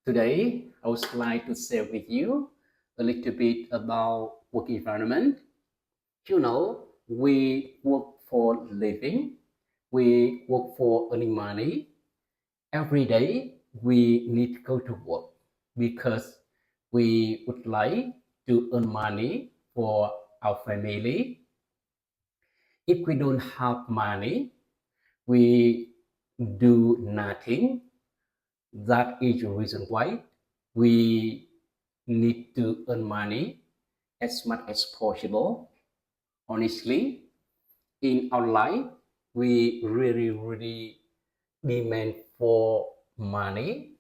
Today, I would like to share with you a little bit about work environment. We work for living, we work for earning money. Every day, we need to go to work because we would like to earn money for our family. If we don't have money, we do nothing. That is the reason why we need to earn money as much as possible. Honestly, in our life, we really demand for money,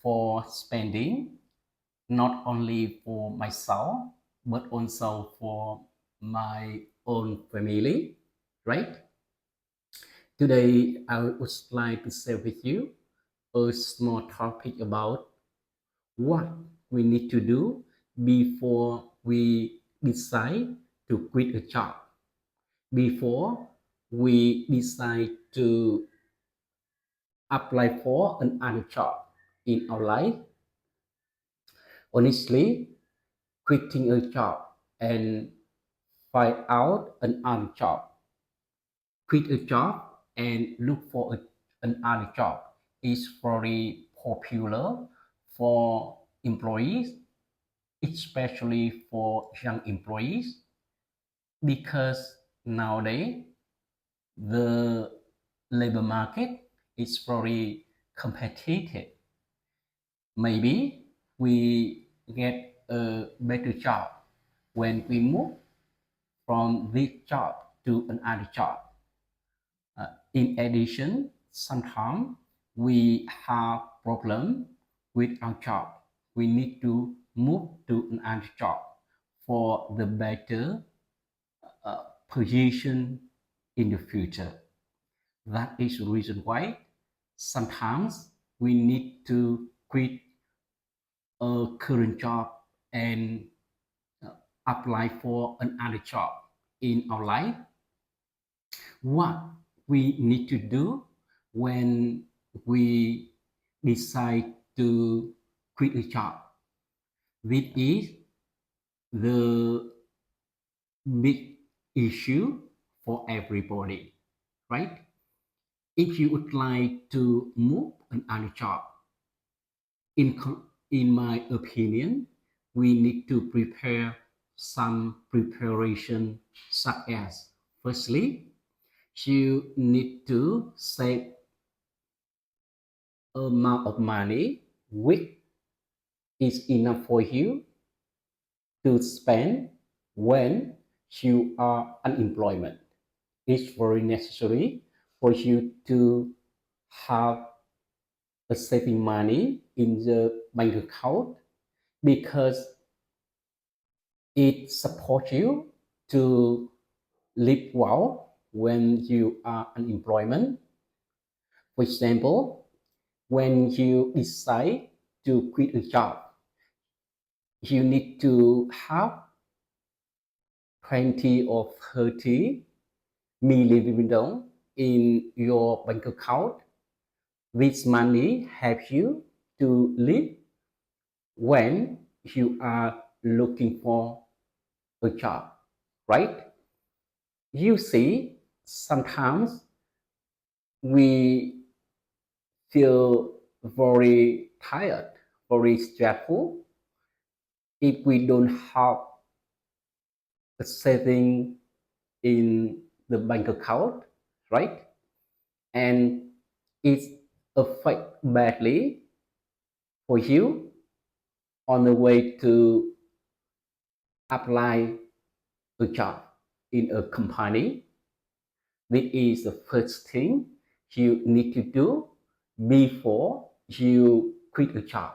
for spending, not only for myself, but also for my own family, right? Today, I would like to share with you a small topic about what we need to do before we decide to quit a job, before we decide to apply for another job in our life. Honestly, quitting a job and find out another job, quit a job and look for another job is very popular for employees, especially for young employees, because nowadays the labor market is very competitive. Maybe we get a better job when we move from this job to another job. In addition, sometimes we have problem with our job. We need to move to another job for the better position in the future. That is the reason why sometimes we need to quit a current job and apply for another job in our life. What we need to do when we decide to quit a job? This is the big issue for everybody, right? If you would like to move another job, in my opinion, we need to prepare some preparation, such as firstly, you need to save amount of money which is enough for you to spend when you are unemployment. It's very necessary for you to have a saving money in the bank account because it supports you to live well when you are unemployment. For example, when you decide to quit a job, you need to have 20 or 30 million in your bank account. This money helps you to live when you are looking for a job, right? You see, sometimes we feel very tired, very stressful if we don't have a saving in the bank account, right? And it affects badly for you on the way to apply a job in a company. This is the first thing you need to do before you quit a job.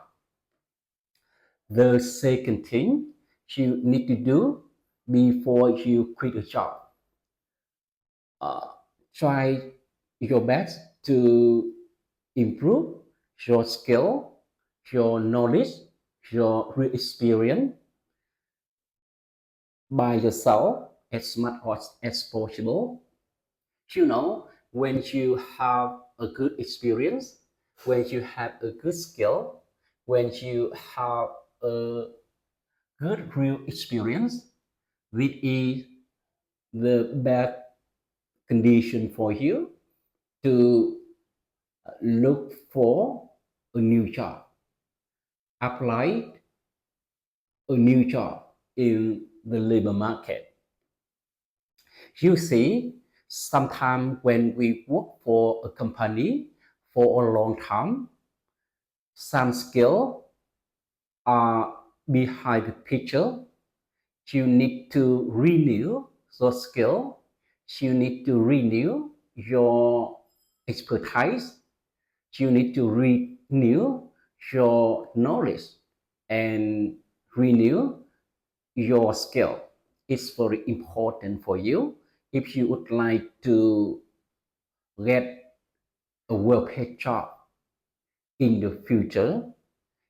The second thing you need to do before you quit a job, uh, try your best to improve your skill, your knowledge, your real experience by yourself as much as possible. When you have a good experience, when you have a good skill, when you have a good real experience, this is the best condition for you to look for a new job, apply a new job in the labor market. You see, sometimes when we work for a company for a long time, some skills are behind the picture. You need to renew your skill. You need to renew your expertise. You need to renew your knowledge and renew your skill. It's very important for you if you would like to get a well-paid job in the future,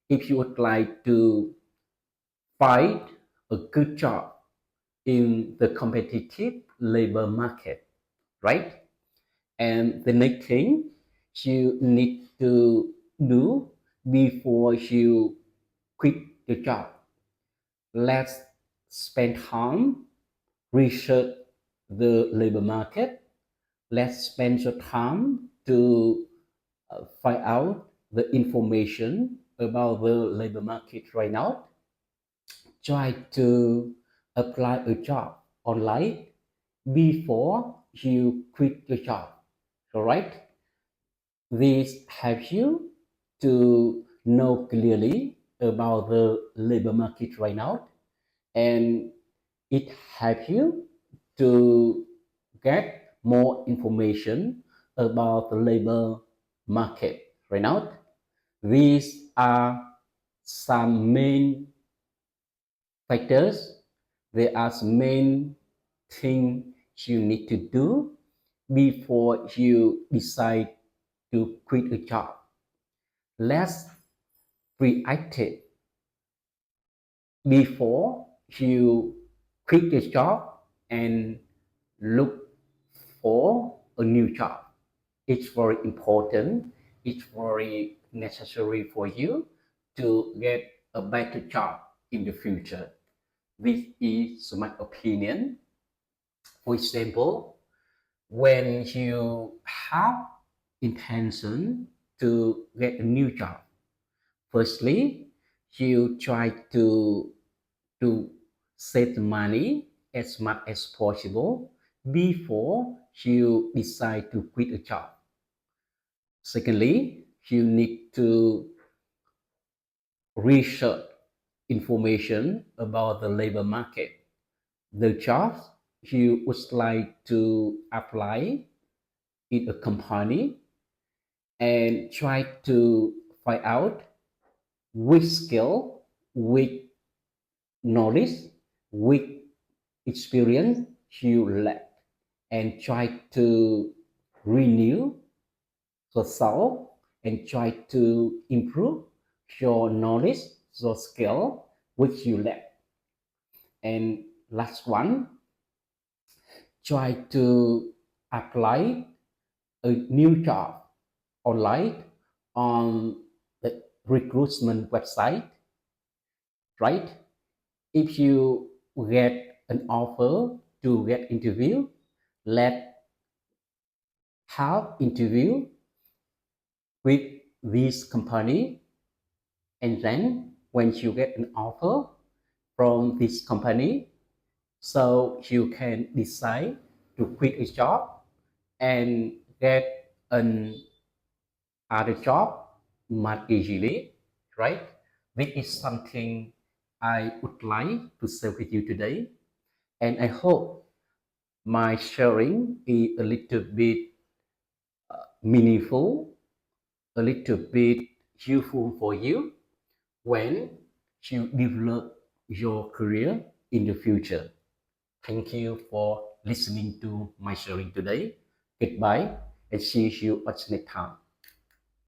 if you would like to find a good job in the competitive labor market, right? And the next thing you need to do before you quit the job, let's spend time research the labor market. Let's spend your time to find out the information about the labor market right now. Try to apply a job online before you quit the job. All right. This helps you to know clearly about the labor market right now, and it helps you to get more information about the labor market right now. These are some main factors. There are some main things you need to do before you decide to quit a job. Let's react it before you quit the job and look for a new job. It's very important. It's very necessary for you to get a better job in the future. This is my opinion. For example, when you have intention to get a new job, firstly, you try to save the money as much as possible before you decide to quit a job. Secondly, you need to research information about the labor market, the jobs you would like to apply in a company, and try to find out which skill, which knowledge, which experience you lack, and try to renew yourself and try to improve your knowledge, your skill which you lack. And last one, try to apply a new job online on the recruitment website, right? If you get an offer to get interview, let have interview with this company, and then when you get an offer from this company, so you can decide to quit a job and get an other job much easily, right? This is something I would like to share with you today, and I hope my sharing is a little bit meaningful, a little bit useful for you when you develop your career in the future. Thank you for listening to my sharing today. Goodbye and see you at next time.